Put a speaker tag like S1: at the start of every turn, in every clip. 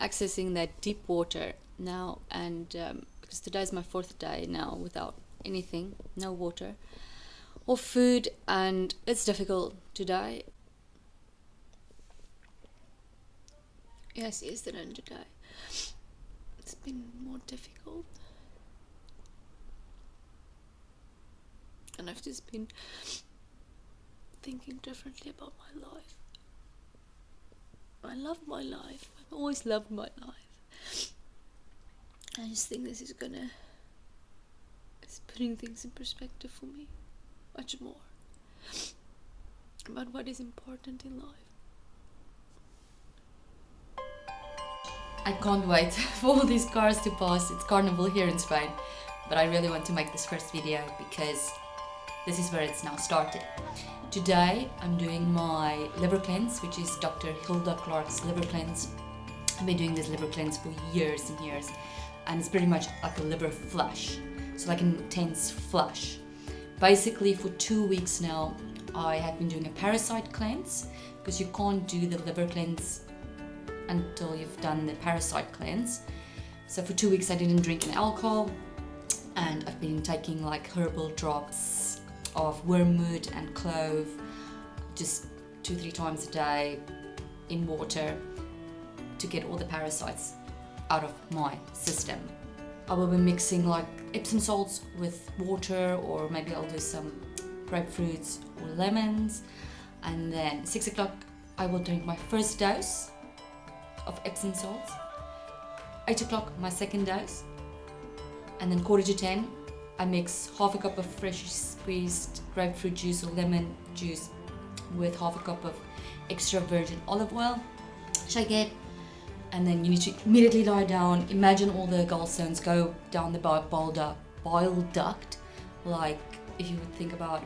S1: accessing that deep water now, and because today is my 4th day now without anything, no water or food, and it's difficult today. Yes, yesterday and today it's been more difficult, and I've just been thinking differently about my life. I love my life. I've always loved my life. I just think this is it's putting things in perspective for me much more about what is important in life. I can't wait for all these cars to pass. It's Carnival here in Spain, but I really want to make this first video because this is where it's now started. Today I'm doing my liver cleanse, which is Dr. Hilda Clark's liver cleanse. I've been doing this liver cleanse for years and years, and it's pretty much like a liver flush, so like an intense flush. Basically for 2 weeks now I have been doing a Parasite Cleanse, because you can't do the liver cleanse until you've done the Parasite Cleanse. So for 2 weeks I didn't drink any alcohol, and I've been taking like herbal drops of wormwood and clove just 2-3 times a day in water to get all the parasites out of my system. I will be mixing like Epsom salts with water, or maybe I'll do some grapefruits or lemons, and then 6 o'clock I will drink my first dose of Epsom salts, 8 o'clock my second dose, and then 9:45 I mix half a cup of freshly squeezed grapefruit juice or lemon juice with half a cup of extra virgin olive oil, shake it, and then you need to immediately lie down. Imagine all the gallstones go down the bile duct, like if you would think about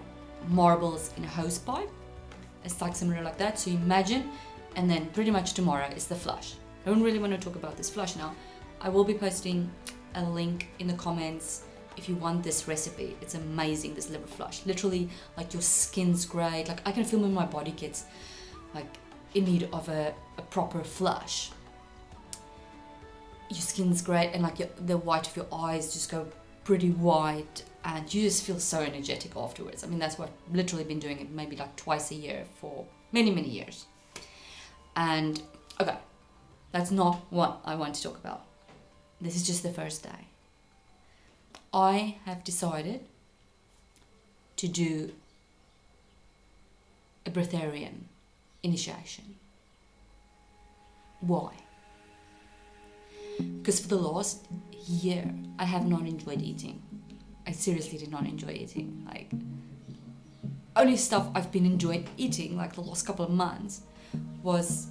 S1: marbles in a hose pipe. It's like similar like that, so imagine, and then pretty much tomorrow is the flush. I don't really want to talk about this flush now. I will be posting a link in the comments if you want this recipe. It's amazing, this liver flush. Literally, like your skin's great. Like I can feel when my body gets like in need of a proper flush. Your skin's great, and like the white of your eyes just go pretty white, and you just feel so energetic afterwards. I mean, that's what I've literally been doing it maybe like twice a year for many years. And okay, that's not what I want to talk about. This is just the first day. I have decided to do a breatharian initiation. Why? Because for the last year I have not enjoyed eating. I seriously did not enjoy eating. Like, only stuff I've been enjoying eating like the last couple of months was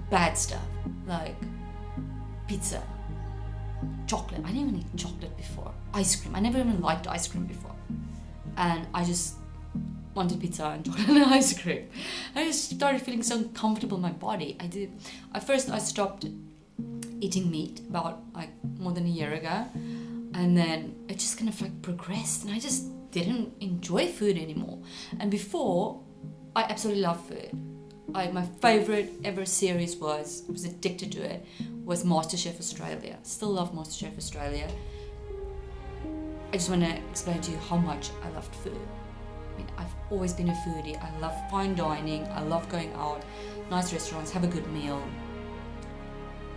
S1: bad stuff, like pizza, chocolate. I didn't even eat chocolate before. Ice cream. I never even liked ice cream before, and I just wanted pizza and chocolate and ice cream. I just started feeling so uncomfortable in my body. At first I stopped eating meat about like more than a year ago, and then it just kind of like progressed, and I just didn't enjoy food anymore. And before, I absolutely loved food. My favorite ever series was addicted to it, was MasterChef Australia. Still love MasterChef Australia. I just want to explain to you how much I loved food. I mean, I've always been a foodie. I love fine dining. I love going out, nice restaurants, have a good meal.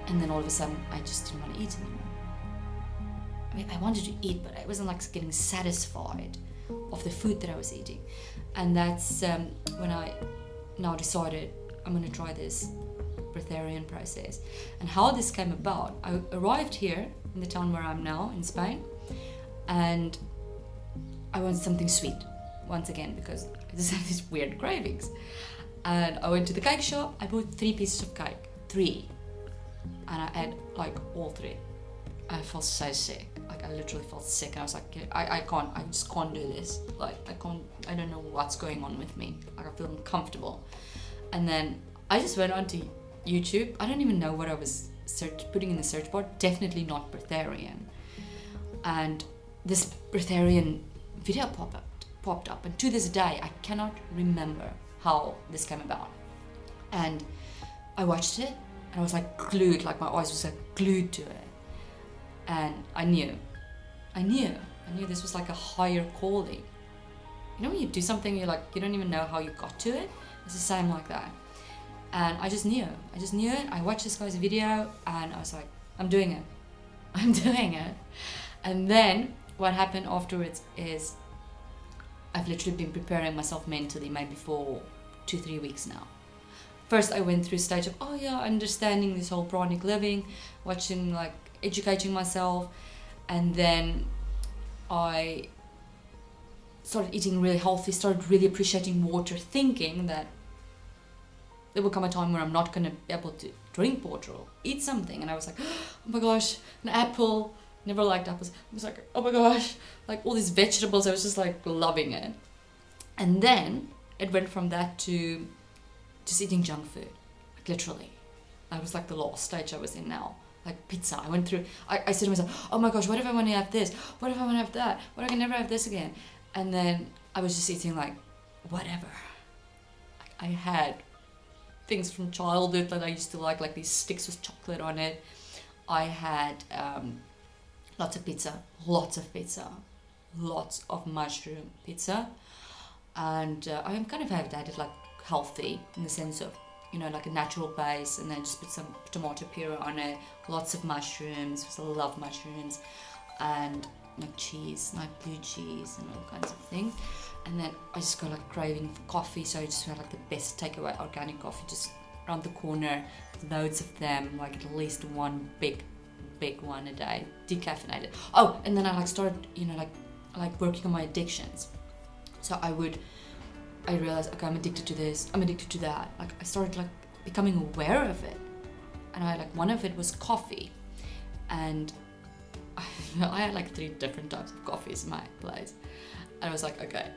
S1: And then all of a sudden, I just didn't want to eat anymore. I mean, I wanted to eat, but I wasn't like getting satisfied of the food that I was eating. And that's when I now decided I'm going to try this breatharian process. And how this came about, I arrived here in the town where I'm now in Spain, and I wanted something sweet once again because I just have these weird cravings. And I went to the cake shop. I bought 3 pieces of cake, 3, and I ate like all 3. I felt so sick. Like I literally felt sick. I was like, I just can't do this. Like I don't know what's going on with me. Like I feel uncomfortable. And then I just went onto YouTube. I don't even know what I was putting in the search bar. Definitely not breatharian. And this breatharian video popped up. And to this day, I cannot remember how this came about. And I watched it, And I was like glued, like my eyes was like glued to it. And I knew this was like a higher calling. You know when you do something, you're like, you don't even know how you got to it? It's the same like that. And I just knew it. I watched this guy's video and I was like, I'm doing it. And then what happened afterwards is I've literally been preparing myself mentally maybe for 2-3 weeks now. First I went through a stage of, understanding this whole pranic living, watching, like, educating myself, and then I started eating really healthy, started really appreciating water, thinking that there will come a time where I'm not going to be able to drink water or eat something. And I was like, oh my gosh, an apple. Never liked apples. I was like, oh my gosh, like all these vegetables. I was just like loving it. And then it went from that to just eating junk food, like literally. That was like the last stage I was in now. Like pizza. I went through, I said to myself, oh my gosh, what if I want to have this? What if I want to have that? What if I can never have this again? And then I was just eating like whatever. Like I had things from childhood that I used to like these sticks with chocolate on it. I had lots of pizza, lots of mushroom pizza, and I kind of have that like healthy in the sense of, you know, like a natural base, and then just put some tomato puree on it, lots of mushrooms, because I love mushrooms, and like cheese, like blue cheese and all kinds of things. And then I just got like craving for coffee, so I just had like the best takeaway organic coffee just around the corner, loads of them, like at least one big one a day, decaffeinated. Oh, and then I like started, you know, like working on my addictions. So I realized, okay, I'm addicted to this, I'm addicted to that. Like I started like becoming aware of it, and I like one of it was coffee, and I had like 3 different types of coffees in my place. And I was like, okay,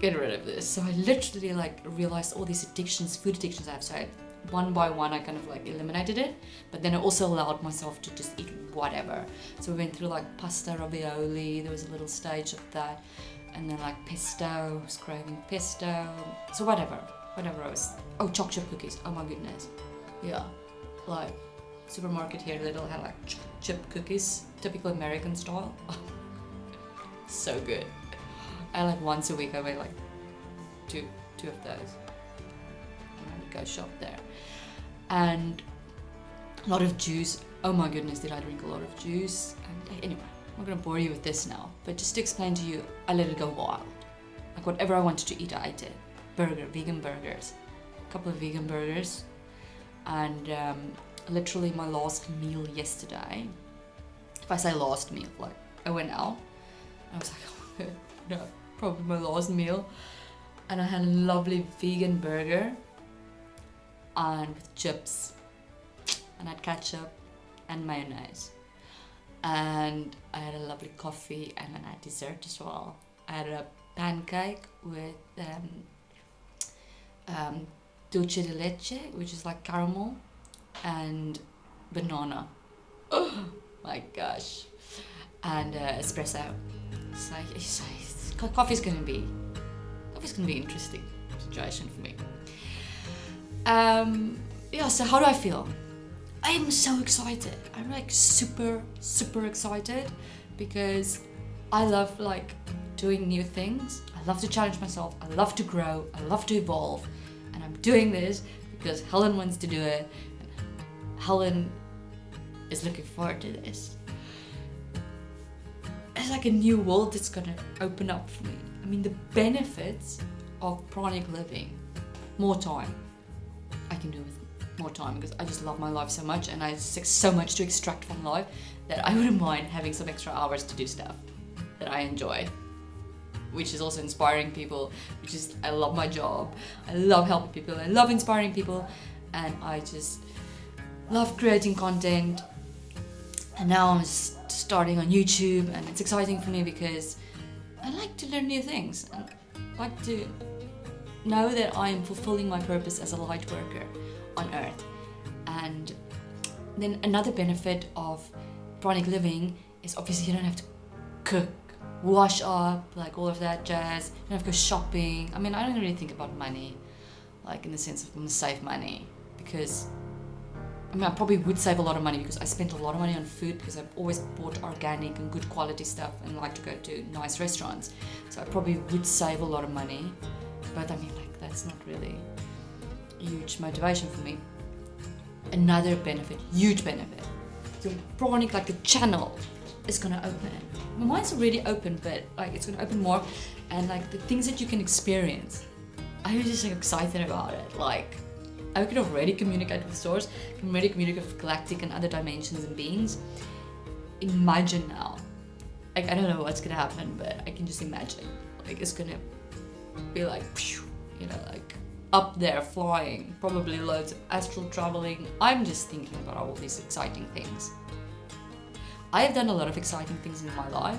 S1: get rid of this. So I literally like realized all these addictions, food addictions I have. So one by one I kind of like eliminated it, but then I also allowed myself to just eat whatever. So we went through like pasta ravioli, there was a little stage of that, and then like pesto, I was craving pesto, so whatever I was, chocolate chip cookies, oh my goodness, yeah, like supermarket here, they'll have like chip cookies, typical American style. So good. I like once a week I made like two of those. I would go shop there. And a lot of juice. Oh my goodness, did I drink a lot of juice? And anyway, I'm not gonna bore you with this now, but just to explain to you, I let it go wild. Like whatever I wanted to eat, I ate it. Vegan burgers. A couple of vegan burgers. And literally my last meal yesterday, if I say last meal, like I went out, I was like, no, probably my last meal, and I had a lovely vegan burger and with chips, and I had ketchup and mayonnaise, and I had a lovely coffee, and then I had dessert as well. I had a pancake with dulce de leche, which is like caramel, and banana. Oh my gosh. And espresso. So coffee's gonna be an interesting situation for me. So how do I feel? I am so excited. I'm like super excited because I love like doing new things. I love to challenge myself. I love to grow. I love to evolve. And I'm doing this because Helen wants to do it. And Helen is looking forward to this. It's like a new world that's gonna open up for me. I mean, the benefits of pranic living, more time. I can do with more time because I just love my life so much, and I just so much to extract from life that I wouldn't mind having some extra hours to do stuff that I enjoy, which is also inspiring people, which is, I love my job, I love helping people, I love inspiring people, and I just love creating content. And now I'm starting on YouTube, and it's exciting for me because I like to learn new things and like to know that I am fulfilling my purpose as a light worker on earth. And then another benefit of pranic living is obviously you don't have to cook, wash up, like all of that jazz. You don't have to go shopping. I mean, I don't really think about money, like in the sense of I'm gonna save money, because I mean, I probably would save a lot of money because I spent a lot of money on food because I've always bought organic and good quality stuff and like to go to nice restaurants. So I probably would save a lot of money. But I mean, like, that's not really a huge motivation for me. Another benefit, huge benefit, your Pranic, like the channel, is gonna open. My mind's already open, but like it's gonna open more, and like the things that you can experience, I'm just like excited about it. Like I can already communicate with source, can already communicate with galactic and other dimensions and beings. Imagine now, like I don't know what's gonna happen, but I can just imagine, like it's gonna be like, you know, like up there flying, probably loads of astral traveling. I'm just thinking about all these exciting things. I have done a lot of exciting things in my life.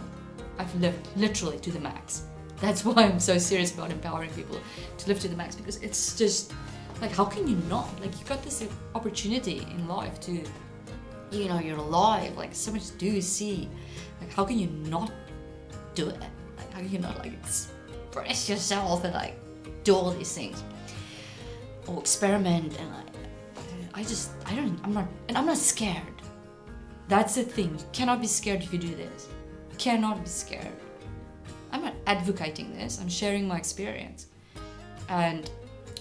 S1: I've lived literally to the max. That's why I'm so serious about empowering people to live to the max, because it's just like, how can you not? Like, you got this opportunity in life to, you know, you're alive, like so much to do, see. Like, how can you not do it? Like, how can you not like express yourself and like do all these things? Or experiment, and I'm not scared. That's the thing. You cannot be scared if you do this. You cannot be scared. I'm not advocating this. I'm sharing my experience. And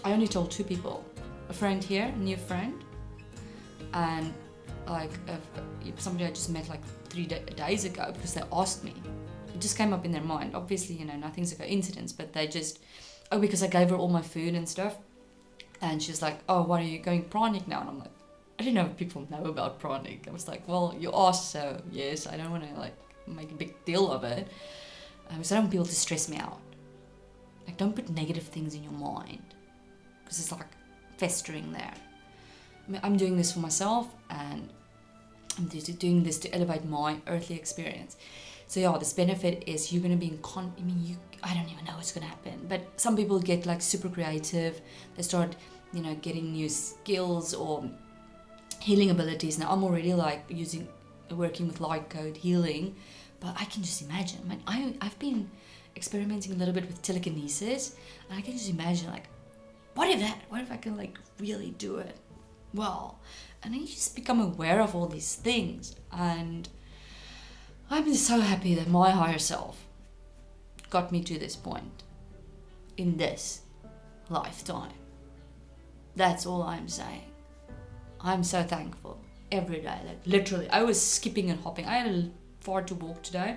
S1: I only told 2 people. A friend here, a new friend, and like somebody I just met like 3 days ago because they asked me. It just came up in their mind. Obviously, you know, nothing's a coincidence, but they just, because I gave her all my food and stuff. And she's like, oh, what are you going Pranic now? And I'm like, I didn't know if people know about Pranic. I was like, well, you asked, so yes, I don't want to like make a big deal of it. Because I don't want people to stress me out. Like, don't put negative things in your mind, because it's like festering there. I mean, I'm doing this for myself, and I'm doing this to elevate my earthly experience. So yeah, this benefit is you're going to be in I don't even know what's going to happen, but some people get like super creative. They start, you know, getting new skills or healing abilities. Now I'm already like working with light code healing, but I can just imagine. I mean, I've been experimenting a little bit with telekinesis, and I can just imagine like, what if I can like really do it well? And then you just become aware of all these things, and I'm just so happy that my higher self got me to this point in this lifetime. That's all I'm saying. I'm so thankful every day. Like literally, I was skipping and hopping. I had far to walk today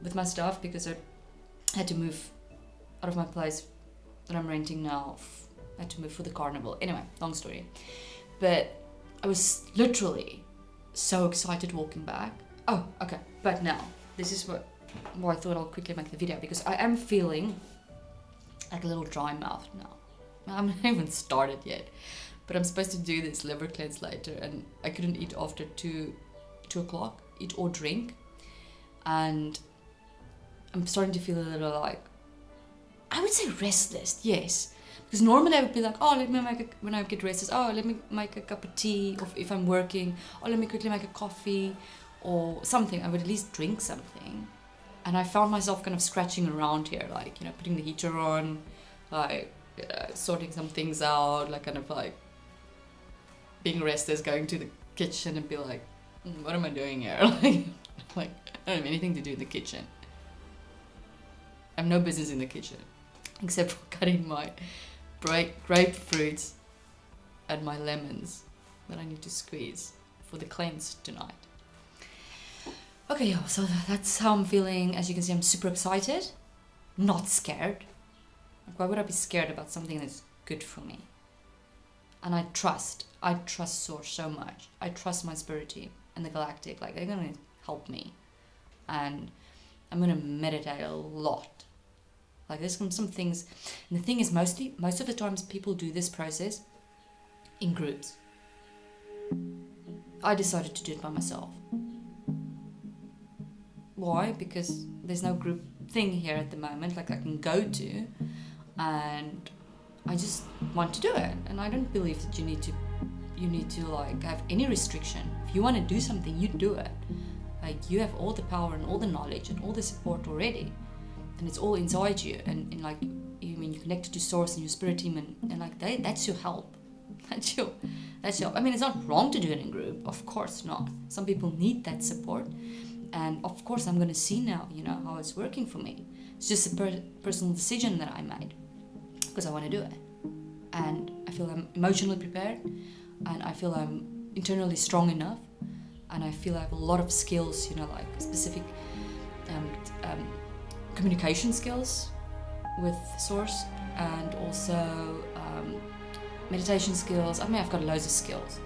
S1: with my stuff because I had to move out of my place that I'm renting now. I had to move for the carnival. Anyway, long story. But I was literally so excited walking back. Oh, okay. But now, this is what I thought I'll quickly make the video, because I am feeling like a little dry mouth now. I'm not even started yet, but I'm supposed to do this liver cleanse later, and I couldn't eat after 2 o'clock, eat or drink, and I'm starting to feel a little like, I would say restless, yes, because normally I would be like, oh, let me when I get restless, oh, let me make a cup of tea, or if I'm working, oh, let me quickly make a coffee or something. I would at least drink something. And I found myself kind of scratching around here, like, you know, putting the heater on, like, sorting some things out, like, kind of like being restless, going to the kitchen and be like, what am I doing here? like, I don't have anything to do in the kitchen. I have no business in the kitchen, except for cutting my grapefruits and my lemons that I need to squeeze for the cleanse tonight. Okay, yo, so that's how I'm feeling. As you can see, I'm super excited, not scared. Like, why would I be scared about something that's good for me? And I trust Source so much. I trust my spirit team and the galactic. Like, they're gonna help me, and I'm gonna meditate a lot. Like, there's some things, and the thing is, most of the times people do this process in groups. I decided to do it by myself. Why? Because there's no group thing here at the moment, like I can go to, and I just want to do it. And I don't believe that you need to like have any restriction. If you want to do something, you do it. Like, you have all the power and all the knowledge and all the support already, and it's all inside you. And like, you mean, you're connected to Source and your spirit team, and like that's your help. That's your, I mean, it's not wrong to do it in group, of course not. Some people need that support, and of course I'm going to see now, you know, how it's working for me. It's just a personal decision that I made because I want to do it, and I feel I'm emotionally prepared, and I feel I'm internally strong enough, and I feel I have a lot of skills, you know, like specific communication skills with source, and also meditation skills. I mean, I've got loads of skills,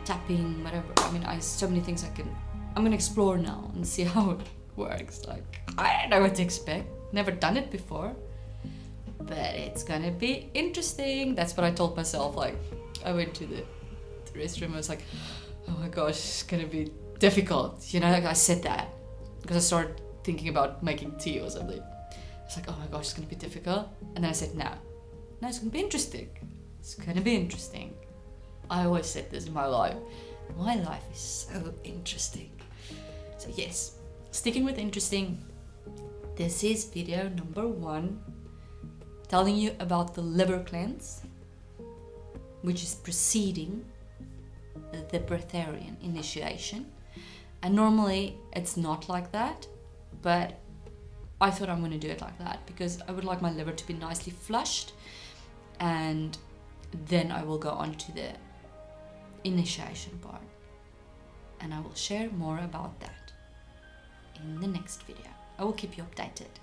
S1: tapping, whatever. I mean, so many things I'm gonna explore now and see how it works. Like, I don't know what to expect, never done it before, but it's gonna be interesting. That's what I told myself. Like, I went to the restroom, I was like, oh my gosh, it's gonna be difficult, you know, like I said that because I started thinking about making tea or something. It's like, oh my gosh, it's gonna be difficult, and then I said, no, it's gonna be interesting. It's gonna be interesting. I always said this in my life. My life is so interesting. So yes, sticking with interesting. This is video number 1, telling you about the liver cleanse, which is preceding the Breatharian initiation. And normally it's not like that, but I thought I'm going to do it like that because I would like my liver to be nicely flushed, and then I will go on to the initiation part, and I will share more about that in the next video. I will keep you updated.